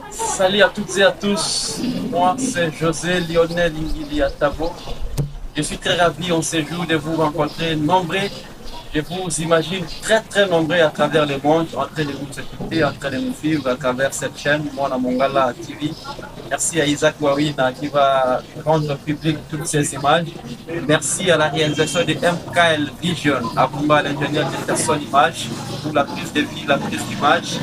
Salut à toutes et à tous, moi c'est José Lionel Ingili Atabo. Je suis très ravi en ce jour de vous rencontrer nombreux. Je vous imagine très nombreux à travers le monde, en train de vous écouter, en train de nous suivre à travers cette chaîne, Mwana Mongala TV. Merci à Isaac Wawina qui va rendre public toutes ces images. Merci à la réalisation de MKL Vision, à Bumba, l'ingénieur de personnes images, pour la prise de vie, la prise d'image.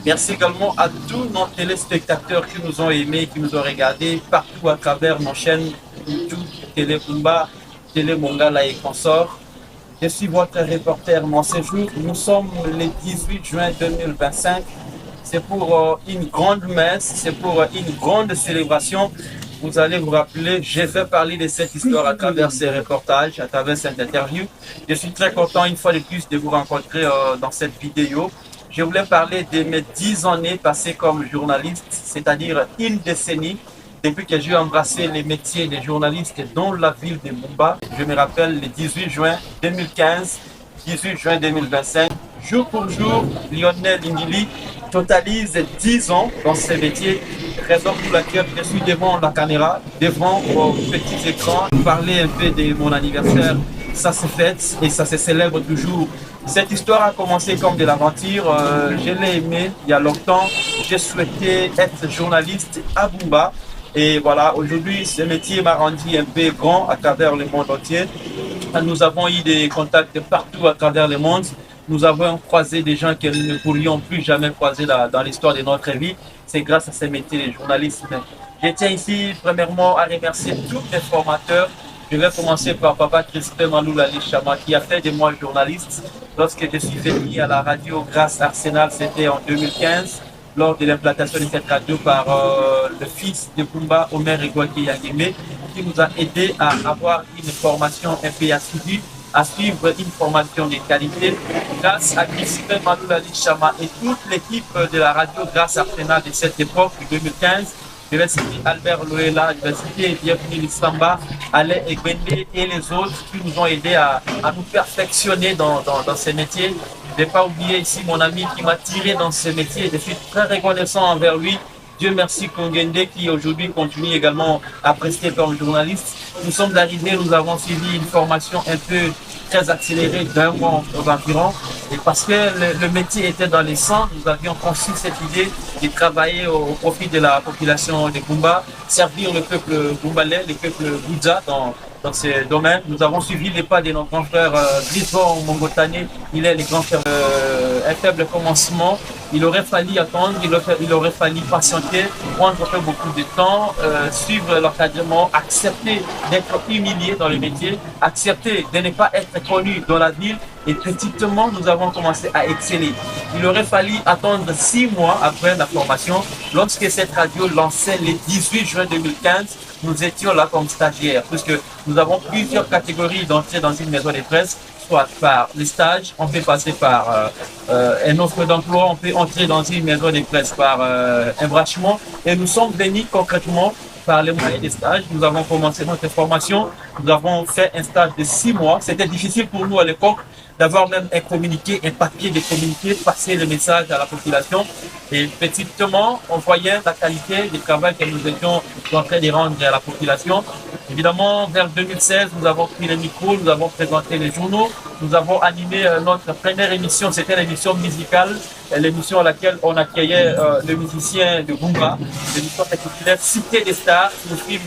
Merci également à tous nos téléspectateurs qui nous ont aimés, qui nous ont regardés partout à travers nos chaînes YouTube, Télé Bumba, Télé Mongala et consorts. Je suis votre reporter mon séjour. Nous sommes le 18 juin 2025. C'est pour une grande messe, c'est pour une grande célébration. Vous allez vous rappeler, je vais parler de cette histoire à travers ces reportages, à travers cette interview. Je suis très content une fois de plus de vous rencontrer dans cette vidéo. Je voulais parler de mes 10 années passées comme journaliste, c'est-à-dire une décennie depuis que j'ai embrassé les métiers de journaliste dans la ville de Bumba. Je me rappelle le 18 juin 2015, 18 juin 2025. Jour pour jour, Lionel Ingili totalise 10 ans dans ce métier, raison pour laquelle je suis devant la caméra, devant vos petits écrans, parler un peu de mon anniversaire. Ça se fête et ça se célèbre toujours. Cette histoire a commencé comme de l'aventure. Je l'ai aimé il y a longtemps. J'ai souhaité être journaliste à Bumba. Et voilà, aujourd'hui, ce métier m'a rendu un peu grand à travers le monde entier. Nous avons eu des contacts partout à travers le monde. Nous avons croisé des gens que nous ne pourrions plus jamais croiser dans l'histoire de notre vie. C'est grâce à ce métier de journaliste. Je tiens ici, premièrement, à remercier tous mes formateurs. Je vais commencer par Papa Crispin Maloula Chama qui a fait de moi journaliste. Lorsque je suis venu à la radio grâce à Arsenal, c'était en 2015. Lors de l'implantation de cette radio par le fils de Bumba, Omer Egwaki Yageme, qui nous a aidé à avoir une formation un peu assidue, à suivre une formation de qualité. Grâce à Crispin Maloula Chama et toute l'équipe de la radio grâce à Arsenal de cette époque, de 2015, je vais citer Albert Loela, je vais citer Bienvenue Lissamba, Alain Egbende et les autres qui nous ont aidés à nous perfectionner dans ces métiers. Je ne vais pas oublier ici mon ami qui m'a tiré dans ce métier. Je suis très reconnaissant envers lui. Dieu merci Kongende qui aujourd'hui continue également à prester comme journaliste. Nous sommes arrivés, nous avons suivi une formation un peu très accélérée d'un mois aux environs. Et parce que le métier était dans les sangs, nous avions conçu cette idée de travailler au profit de la population de Bumba, servir le peuple bumbalais, le peuple Boudja dans ces domaines. Nous avons suivi les pas de nos grands frères Grisbon Mongotane. Il est le grand frère un faible commencement. Il aurait fallu attendre, il aurait fallu patienter, prendre beaucoup de temps, suivre l'encadrement, accepter d'être humilié dans le métier, accepter de ne pas être connu dans la ville. Et petitement, nous avons commencé à exceller. Il aurait fallu attendre 6 mois après la formation. Lorsque cette radio lançait le 18 juin 2015, nous étions là comme stagiaires, puisque nous avons plusieurs catégories d'entrée dans une maison de presse, soit par les stages, on peut passer par une offre d'emploi, on peut entrer dans une maison de presse par un branchement. Et nous sommes venus concrètement par les moyens des stages. Nous avons commencé notre formation. Nous avons fait un stage de 6 mois. C'était difficile pour nous à l'époque d'avoir même un communiqué, un papier de communiqué, passer le message à la population. Et petitement, on voyait la qualité du travail que nous étions en train de rendre à la population. Évidemment, vers 2016, nous avons pris le micro, nous avons présenté les journaux, nous avons animé notre première émission, c'était l'émission musicale, l'émission à laquelle on accueillait le musicien de Bumba, l'émission intitulée Cité des Stars, le film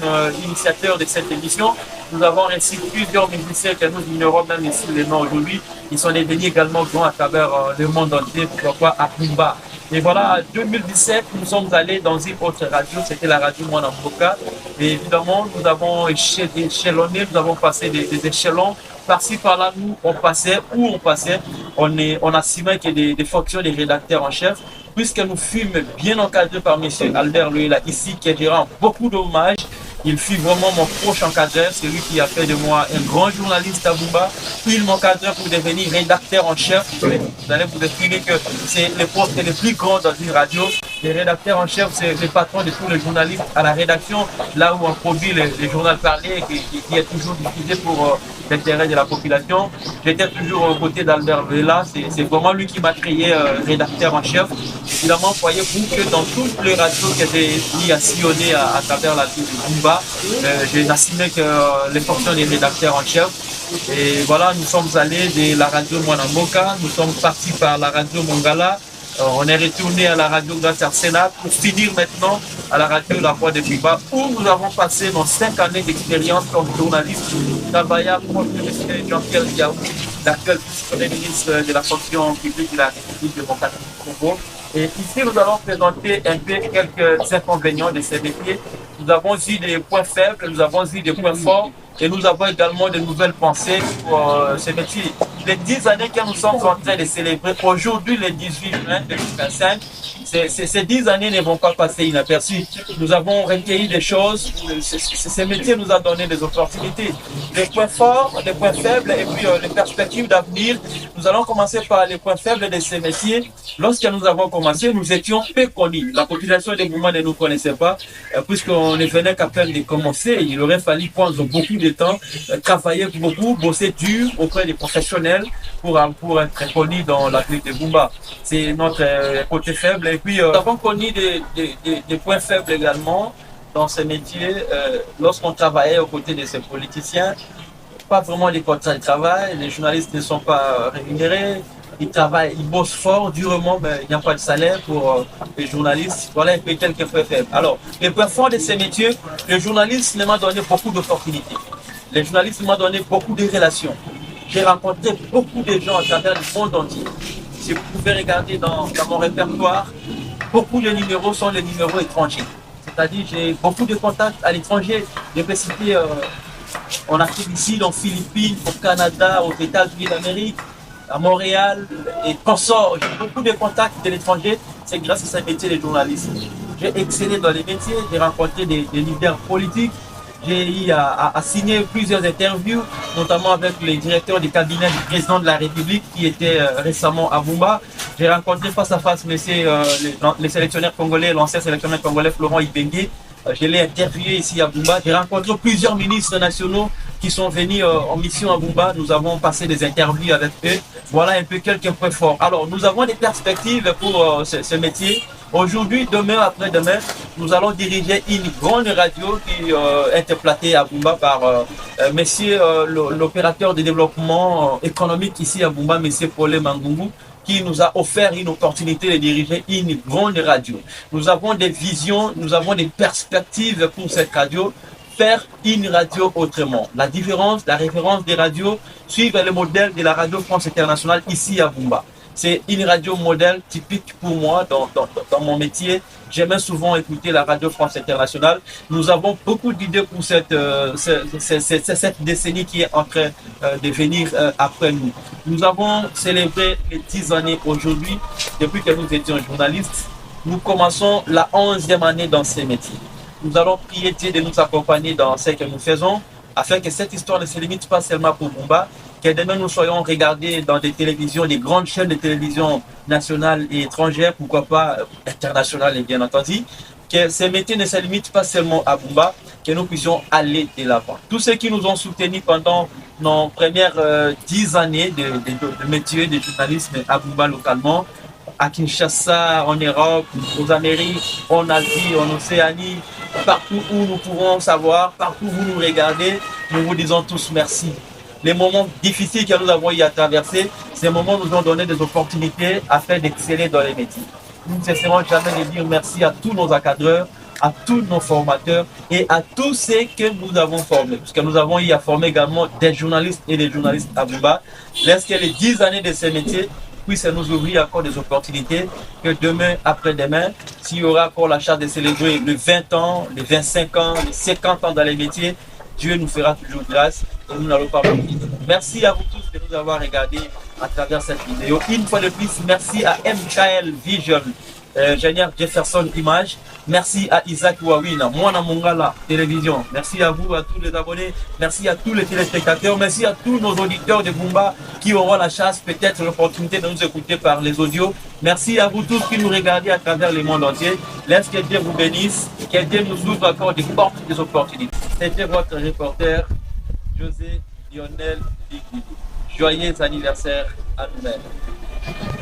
initiateur de cette émission. Nous avons reçu plusieurs musiciens que nous ignorons même ici les noms aujourd'hui. Ils sont devenus également grands à travers le monde entier, pourquoi pas à Bumba. Et voilà, en 2017, nous sommes allés dans une autre radio, c'était la radio Mwana Mboka. Et évidemment, nous avons échelonné, nous avons passé des échelons. Par-ci, par-là, nous, on passait, où on passait, on assumait que des fonctions des rédacteurs en chef, puisque nous fûmes bien encadrés par M. Albert Loela, ici, qui a rend beaucoup d'hommages. Il fut vraiment mon proche encadreur, c'est lui qui a fait de moi un grand journaliste à Bumba. Puis il m'encadrait pour devenir rédacteur en chef. Vous allez vous expliquer que c'est le poste le plus grand dans une radio. Les rédacteurs en chef, c'est le patron de tous les journalistes à la rédaction, là où on produit les journaux parlés qui est toujours diffusé pour l'intérêt de la population. J'étais toujours aux côtés d'Albert Vela, c'est vraiment lui qui m'a créé rédacteur en chef. Évidemment, voyez-vous que dans toutes les radios que j'ai mis à sillonner à travers la ville de Bumba, j'ai assumé que les fonctions des rédacteurs en chef. Et voilà, nous sommes allés de la radio Mwanamboka, nous sommes partis par la radio Mongala, on est retourné à la radio Grâce Sénat pour finir maintenant à la radio La Voix de Bumba, où nous avons passé nos 5 années d'expérience comme journaliste, travaillant pour le ministre Jean-Pierre Diaou, l'actuel vice-premier ministre de la fonction publique de la République démocratique du Congo. Et ici, nous allons présenter un peu quelques inconvénients de ces métiers. Nous avons eu des points faibles, nous avons eu des points forts et nous avons également de nouvelles pensées pour ces métiers. Les 10 années que nous sommes en train de célébrer aujourd'hui, le 18 juin 2025, ces 10 années ne vont pas passer inaperçues. Nous avons recueilli des choses, ces métiers nous ont donné des opportunités, des points forts, des points faibles et puis les perspectives d'avenir. Nous allons commencer par les points faibles de ces métiers. Lorsque nous avons commencé, nous étions peu connus. La population des mouvements ne nous connaissait pas, puisqu'on ne venait qu'à peine de commencer. Il aurait fallu prendre beaucoup de temps, travailler beaucoup, bosser dur auprès des professionnels pour être connu dans la ville de Bumba. C'est notre côté faible. Et puis, nous avons connu des points faibles également dans ces métiers lorsqu'on travaillait aux côtés de ces politiciens. Pas vraiment les contrats de travail, les journalistes ne sont pas rémunérés, ils travaillent, ils bossent fort, durement, mais il n'y a pas de salaire pour les journalistes. Voilà un peu quelques points faibles. Alors, les points forts de ces métiers, le journalisme m'a donné beaucoup d'opportunités. Les journalistes m'ont donné beaucoup de relations. J'ai rencontré beaucoup de gens à travers le monde entier. Si vous pouvez regarder dans mon répertoire, beaucoup de numéros sont les numéros étrangers. C'est-à-dire j'ai beaucoup de contacts à l'étranger. Je peux citer en Afrique du Sud, en Philippines, au Canada, aux États-Unis d'Amérique, à Montréal et consorts. J'ai beaucoup de contacts de l'étranger. C'est grâce à ce métier de journaliste. J'ai excellé dans les métiers, j'ai rencontré des leaders politiques. J'ai eu à signer plusieurs interviews, notamment avec les directeurs du cabinet du président de la République qui était récemment à Bumba. J'ai rencontré face à face le sélectionneur congolais, l'ancien sélectionneur congolais Florent Ibenge. Je l'ai interviewé ici à Bumba. J'ai rencontré plusieurs ministres nationaux qui sont venus en mission à Bumba. Nous avons passé des interviews avec eux. Voilà un peu quelques points forts. Alors, nous avons des perspectives pour ce métier. Aujourd'hui, demain, après-demain, nous allons diriger une grande radio qui est implantée à Bumba par monsieur l'opérateur de développement économique ici à Bumba, monsieur Paulé Mangungu, qui nous a offert une opportunité de diriger une grande radio. Nous avons des visions, nous avons des perspectives pour cette radio, faire une radio autrement. La différence, la référence des radios suivent le modèle de la radio France Internationale ici à Bumba. C'est une radio modèle typique pour moi dans mon métier. J'aimais souvent écouter la radio France Internationale. Nous avons beaucoup d'idées pour cette décennie qui est en train de venir après nous. Nous avons célébré les 10 années aujourd'hui, depuis que nous étions journalistes. Nous commençons la 11e année dans ces métiers. Nous allons prier Dieu de nous accompagner dans ce que nous faisons, afin que cette histoire ne se limite pas seulement pour Bumba, que demain nous soyons regardés dans des télévisions, des grandes chaînes de télévision nationales et étrangères, pourquoi pas internationales et bien entendu, que ces métiers ne se limitent pas seulement à Bumba, que nous puissions aller de l'avant. Tous ceux qui nous ont soutenus pendant nos premières 10 années de métier de journalisme à Bumba localement, à Kinshasa, en Europe, aux Amériques, en Asie, en Océanie, partout où nous pouvons savoir, partout où vous nous regardez, nous vous disons tous merci. Les moments difficiles que nous avons eu à traverser, ces moments nous ont donné des opportunités afin d'exceller dans les métiers. Nous ne cesserons jamais de dire merci à tous nos encadreurs, à tous nos formateurs et à tous ceux que nous avons formés. Parce que nous avons eu à former également des journalistes et des journalistes à Bumba. Laisse que les 10 années de ces métiers puissent nous ouvrir encore des opportunités que demain, après-demain, s'il y aura encore la chance de célébrer les 20 ans, les 25 ans, les 50 ans dans les métiers, Dieu nous fera toujours grâce et nous n'allons pas mourir. Merci à vous tous de nous avoir regardés à travers cette vidéo. Une fois de plus, merci à MKL Vision ingénieur Jefferson Image. Merci à Isaac Wawina, Mwana Mongala Télévision. Merci à vous, à tous les abonnés. Merci à tous les téléspectateurs. Merci à tous nos auditeurs de Bumba qui auront la chance, peut-être l'opportunité de nous écouter par les audios. Merci à vous tous qui nous regardez à travers le monde entier. Laisse que Dieu vous bénisse. Que Dieu nous ouvre encore des portes, des opportunités. C'était votre reporter, José Lionel Ligui. Joyeux anniversaire à nous-mêmes.